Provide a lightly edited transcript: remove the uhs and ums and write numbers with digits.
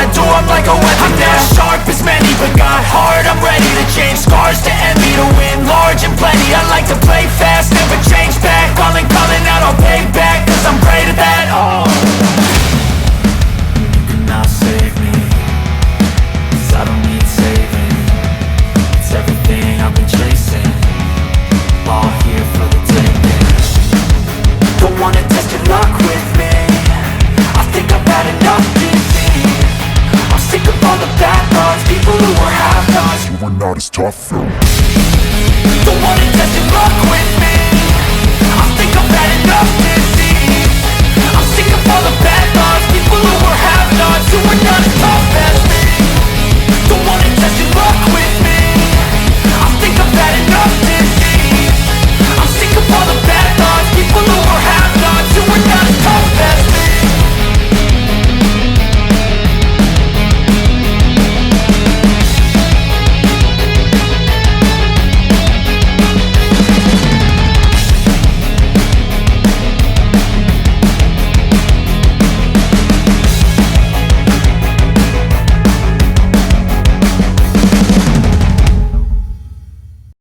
I do, I'm like a weapon. I'm not sharp as many, but got heart. I'm ready to change scars to envy, to win large and plenty. I like to play fast, never change back. Calling out, I'll pay back, cause I'm great at that. Oh, you cannot save me, cause I don't need saving. It's everything I've been chasing, all here for the taking. Don't wanna test your luck with me, I think I've had enough defeat. I'm sick of all the bad thoughts, people who were half-nots. You were not as tough though. Don't wanna test your luck with me, I think I've had enough defeat.